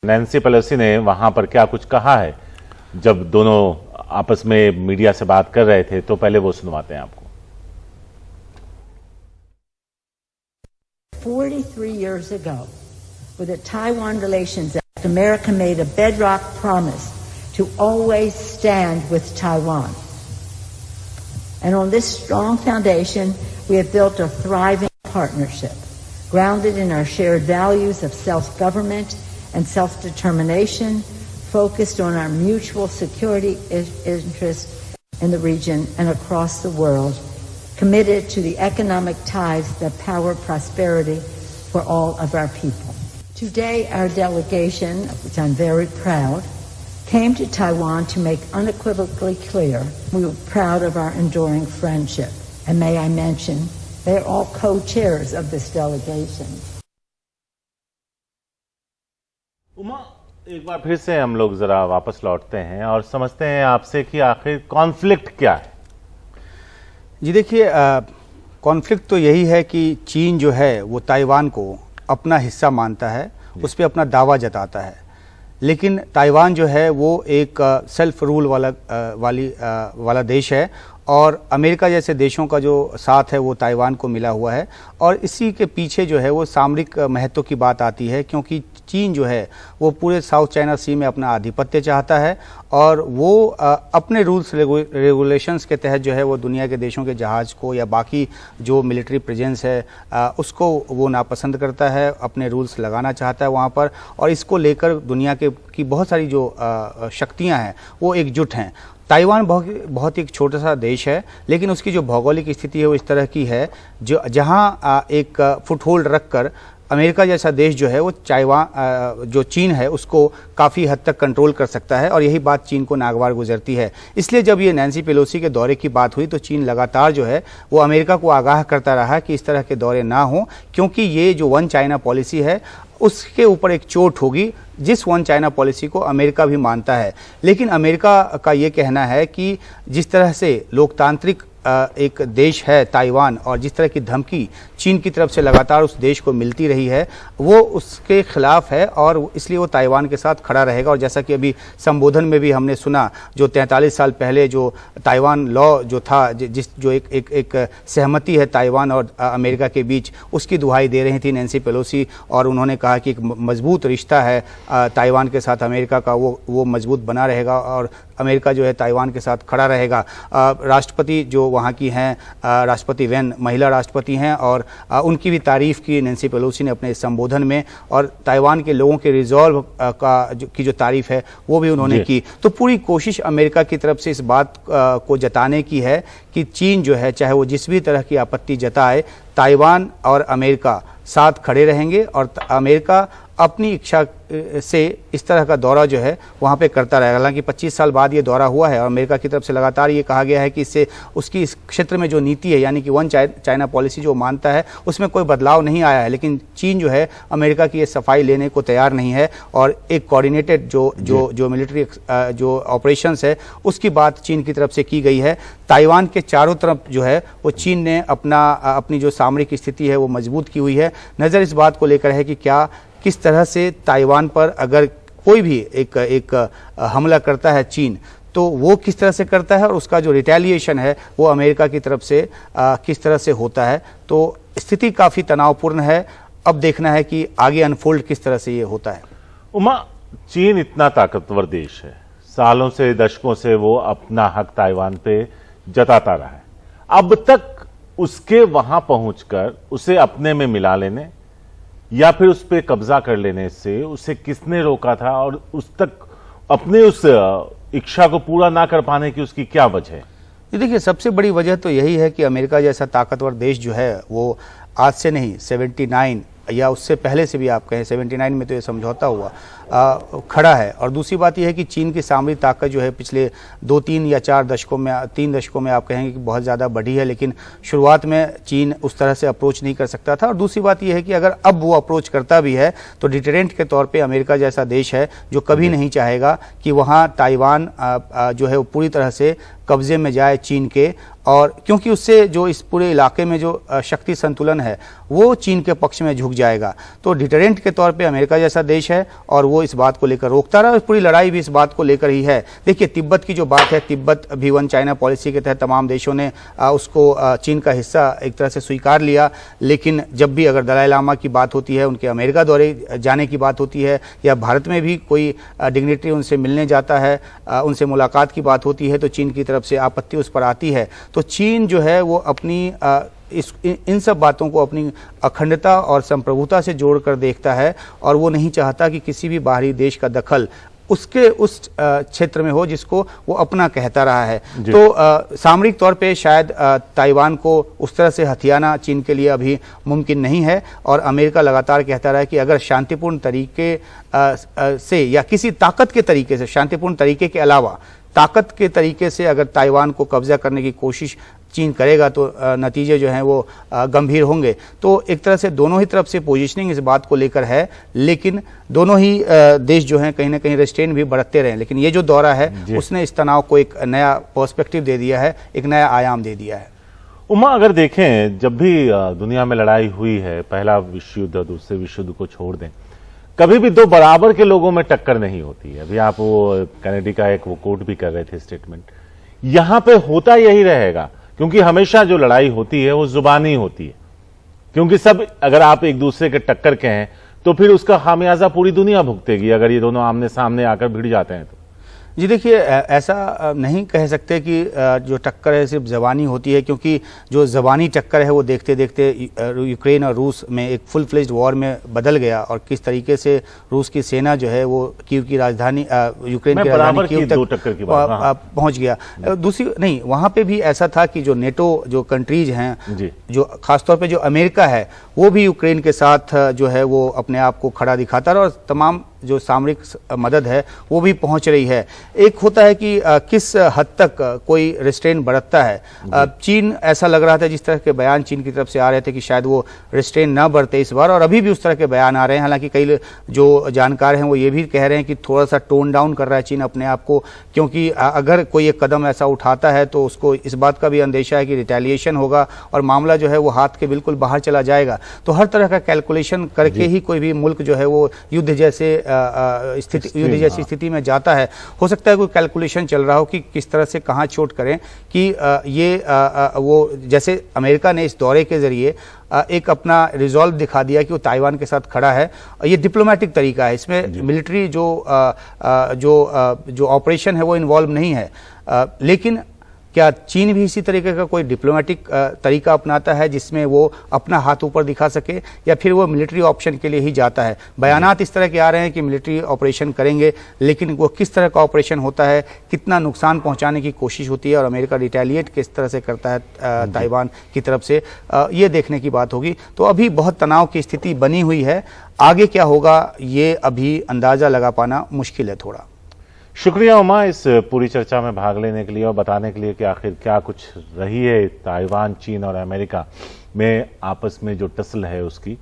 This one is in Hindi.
नैन्सी पेलोसी ने वहां पर क्या कुछ कहा है जब दोनों आपस में मीडिया से बात कर रहे थे, तो पहले वो सुनवाते हैं आपको। 43 years ago, with the Taiwan Relations Act, America made a bedrock promise to always stand with Taiwan. And on this strong foundation, we have built a thriving partnership, grounded in our shared values of self-government and self-determination, focused on our mutual security interests in the region and across the world, committed to the economic ties that power prosperity for all of our people. Today, our delegation, of which I'm very proud, came to Taiwan to make unequivocally clear we were proud of our enduring friendship. And may I mention, they're all co-chairs of this delegation. Uma, एक बार फिर से हम लोग जरा वापस लौटते हैं और समझते हैं आपसे कि आखिर कॉन्फ्लिक्ट क्या है। जी देखिए, कॉन्फ्लिक्ट तो यही है कि चीन जो है वो ताइवान को अपना हिस्सा मानता है, उस पर अपना दावा जताता है, लेकिन ताइवान जो है वो एक सेल्फ रूल वाला देश है और अमेरिका जैसे देशों का जो साथ है वो ताइवान को मिला हुआ है। और इसी के पीछे जो है वो सामरिक महत्व की बात आती है, क्योंकि चीन जो है वो पूरे साउथ चाइना सी में अपना आधिपत्य चाहता है और वो अपने रूल्स रेगुलेशंस के तहत जो है वो दुनिया के देशों के जहाज़ को या बाकी जो मिलिट्री प्रेजेंस है उसको वो नापसंद करता है, अपने रूल्स लगाना चाहता है वहाँ पर। और इसको लेकर दुनिया की बहुत सारी जो शक्तियाँ हैं वो एकजुट हैं। ताइवान बहुत एक छोटा सा देश है, लेकिन उसकी जो भौगोलिक स्थिति है वो इस तरह की है जो जहाँ एक फुटहोल्ड रखकर अमेरिका जैसा देश जो है वो जो चीन है उसको काफ़ी हद तक कंट्रोल कर सकता है, और यही बात चीन को नागवार गुजरती है। इसलिए जब ये नैन्सी पेलोसी के दौरे की बात हुई तो चीन लगातार जो है वो अमेरिका को आगाह करता रहा कि इस तरह के दौरे ना हों, क्योंकि ये जो वन चाइना पॉलिसी है उसके ऊपर एक चोट होगी, जिस वन चाइना पॉलिसी को अमेरिका भी मानता है। लेकिन अमेरिका का ये कहना है कि जिस तरह से लोकतांत्रिक एक देश है ताइवान और जिस तरह की धमकी चीन की तरफ से लगातार उस देश को मिलती रही है वो उसके खिलाफ है और इसलिए वो ताइवान के साथ खड़ा रहेगा। और जैसा कि अभी संबोधन में भी हमने सुना, जो 43 साल पहले जो ताइवान लॉ जो था, जो एक सहमति है ताइवान और अमेरिका के बीच, उसकी दुहाई दे रही थी नैन्सी पेलोसी। और उन्होंने कहा कि एक मजबूत रिश्ता है ताइवान के साथ अमेरिका का, वो मजबूत बना रहेगा और अमेरिका जो है ताइवान के साथ खड़ा रहेगा। राष्ट्रपति जो वहाँ की हैं, राष्ट्रपति वेन महिला राष्ट्रपति हैं, और उनकी भी तारीफ की नैन्सी पेलोसी ने अपने संबोधन में, और ताइवान के लोगों के रिजॉल्व की जो तारीफ है वो भी उन्होंने की। तो पूरी कोशिश अमेरिका की तरफ से इस बात को जताने की है कि चीन जो है चाहे वो जिस भी तरह की आपत्ति जताए, ताइवान और अमेरिका साथ खड़े रहेंगे और अमेरिका अपनी इच्छा से इस तरह का दौरा जो है वहाँ पे करता रहेगा। हालांकि 25 साल बाद ये दौरा हुआ है और अमेरिका की तरफ से लगातार ये कहा गया है कि इससे उसकी इस क्षेत्र में जो नीति है, यानी कि वन चाइना पॉलिसी जो मानता है, उसमें कोई बदलाव नहीं आया है। लेकिन चीन जो है अमेरिका की ये सफाई लेने को तैयार नहीं है और एक कोऑर्डिनेटेड जो मिलिट्री जो ऑपरेशंस है उसकी बात चीन की तरफ से की गई है। ताइवान के चारों तरफ जो है वो चीन ने अपनी जो सामरिक स्थिति है वो मजबूत की हुई है। नज़र इस बात को लेकर है कि किस तरह से ताइवान पर अगर कोई भी एक हमला करता है चीन, तो वो किस तरह से करता है और उसका जो रिटेलिएशन है वो अमेरिका की तरफ से किस तरह से होता है। तो स्थिति काफ़ी तनावपूर्ण है। अब देखना है कि आगे अनफोल्ड किस तरह से ये होता है। उमा, चीन इतना ताकतवर देश है, सालों से दशकों से वो अपना हक ताइवान पे जताता रहा है। अब तक उसके वहां पहुंचकर उसे अपने में मिला लेने या फिर उस पर कब्जा कर लेने से उसे किसने रोका था, और उस तक अपने उस इच्छा को पूरा ना कर पाने की उसकी क्या वजह है? देखिए, सबसे बड़ी वजह तो यही है कि अमेरिका जैसा ताकतवर देश जो है वो आज से नहीं 79 या उससे पहले से भी आप कहें 79 में तो ये समझौता हुआ खड़ा है। और दूसरी बात यह है कि चीन की सामरिक ताकत जो है पिछले 2-3 या 4 दशकों में 3 दशकों में आप कहेंगे कि बहुत ज़्यादा बढ़ी है, लेकिन शुरुआत में चीन उस तरह से अप्रोच नहीं कर सकता था। और दूसरी बात यह है कि अगर अब वो अप्रोच करता भी है तो डिटरेंट के तौर पे अमेरिका जैसा देश है जो कभी नहीं चाहेगा कि वहाँ ताइवान जो है वो पूरी तरह से कब्जे में जाए चीन के, और क्योंकि उससे जो इस पूरे इलाके में जो शक्ति संतुलन है वो चीन के पक्ष में झुक जाएगा। तो डिटरेंट के तौर पे अमेरिका जैसा देश है और वो इस बात को लेकर रोकता रहा, और पूरी लड़ाई भी इस बात को लेकर ही है। देखिए तिब्बत की जो बात है, तिब्बत भी वन चाइना पॉलिसी के तहत तमाम देशों ने उसको चीन का हिस्सा एक तरह से स्वीकार लिया, लेकिन जब भी अगर दलाई लामा की बात होती है, उनके अमेरिका दौरे जाने की बात होती है, या भारत में भी कोई डिग्निटरी उनसे मिलने जाता है, उनसे मुलाकात की बात होती है, तो चीन की तरफ से आपत्ति उस पर आती है। तो चीन जो है वो अपनी इन सब बातों को अपनी अखंडता और संप्रभुता से जोड़कर देखता है, और वो नहीं चाहता कि किसी भी बाहरी देश का दखल उसके उस क्षेत्र में हो जिसको वो अपना कहता रहा है। तो सामरिक तौर पे शायद ताइवान को उस तरह से हथियाना चीन के लिए अभी मुमकिन नहीं है, और अमेरिका लगातार कहता रहा है कि अगर शांतिपूर्ण तरीके से या किसी ताकत के तरीके से, शांतिपूर्ण तरीके के अलावा ताकत के तरीके से अगर ताइवान को कब्जा करने की कोशिश चीन करेगा तो नतीजे जो हैं वो गंभीर होंगे। तो एक तरह से दोनों ही तरफ से पोजीशनिंग इस बात को लेकर है, लेकिन दोनों ही देश जो हैं कहीं ना कहीं रेस्ट्रेन भी बरतते रहे। लेकिन ये जो दौरा है उसने इस तनाव को एक नया पर्सपेक्टिव दे दिया है, एक नया आयाम दे दिया है। उमा, अगर देखें जब भी दुनिया में लड़ाई हुई है, पहला विश्व युद्ध और दूसरे विश्व युद्ध को छोड़ दें, कभी भी दो बराबर के लोगों में टक्कर नहीं होती है। अभी आप वो कैनेडी का एक वो कोट भी कर रहे थे स्टेटमेंट, यहां पे होता यही रहेगा, क्योंकि हमेशा जो लड़ाई होती है वो जुबानी होती है, क्योंकि सब अगर आप एक दूसरे के टक्कर के हैं तो फिर उसका खामियाजा पूरी दुनिया भुगतेगी अगर ये दोनों आमने सामने आकर भिड़ जाते हैं तो। जी देखिए, ऐसा नहीं कह सकते कि जो टक्कर है सिर्फ ज़बानी होती है, क्योंकि जो ज़बानी टक्कर है वो देखते देखते यूक्रेन और रूस में एक फुल फ्लेज्ड वॉर में बदल गया, और किस तरीके से रूस की सेना जो है वो कीव की राजधानी यूक्रेन की राजधानी कीव तक पहुंच गया। दूसरी नहीं, वहां पे भी ऐसा था कि जो नेटो जो कंट्रीज हैं, जो खासतौर पे जो अमेरिका है, वो भी यूक्रेन के साथ जो है वो अपने आप को खड़ा दिखाता रहा, और तमाम जो सामरिक मदद है वो भी पहुंच रही है। एक होता है कि किस हद तक कोई रिस्ट्रेन बरतता है। चीन, ऐसा लग रहा था जिस तरह के बयान चीन की तरफ से आ रहे थे कि शायद वो रिस्ट्रेन ना बरते इस बार, और अभी भी उस तरह के बयान आ रहे हैं। हालांकि कई जो जानकार हैं वो ये भी कह रहे हैं कि थोड़ा सा टोन डाउन कर रहा है चीन अपने आप को, क्योंकि अगर कोई एक कदम ऐसा उठाता है तो उसको इस बात का भी अंदेशा है कि रिटेलिएशन होगा और मामला जो है वो हाथ के बिल्कुल बाहर चला जाएगा। तो हर तरह का कैलकुलेशन करके ही कोई भी मुल्क जो है वो युद्ध जैसे युद्ध जैसी स्थिति में जाता है। हो सकता है कोई कैलकुलेशन चल रहा हो कि किस तरह से कहां चोट करें, कि ये वो जैसे अमेरिका ने इस दौरे के जरिए एक अपना रिजॉल्व दिखा दिया कि वो ताइवान के साथ खड़ा है। ये डिप्लोमेटिक तरीका है, इसमें मिलिट्री जो ऑपरेशन है वो इन्वॉल्व नहीं है। लेकिन क्या चीन भी इसी तरीके का कोई डिप्लोमेटिक तरीका अपनाता है जिसमें वो अपना हाथ ऊपर दिखा सके, या फिर वो मिलिट्री ऑप्शन के लिए ही जाता है? बयानात इस तरह के आ रहे हैं कि मिलिट्री ऑपरेशन करेंगे, लेकिन वो किस तरह का ऑपरेशन होता है, कितना नुकसान पहुंचाने की कोशिश होती है, और अमेरिका रिटेलिएट किस तरह से करता है ताइवान की तरफ से, ये देखने की बात होगी। तो अभी बहुत तनाव की स्थिति बनी हुई है। आगे क्या होगा ये अभी अंदाजा लगा पाना मुश्किल है थोड़ा। शुक्रिया उमा इस पूरी चर्चा में भाग लेने के लिए और बताने के लिए कि आखिर क्या कुछ रही है ताइवान, चीन और अमेरिका में आपस में जो टसल है उसकी।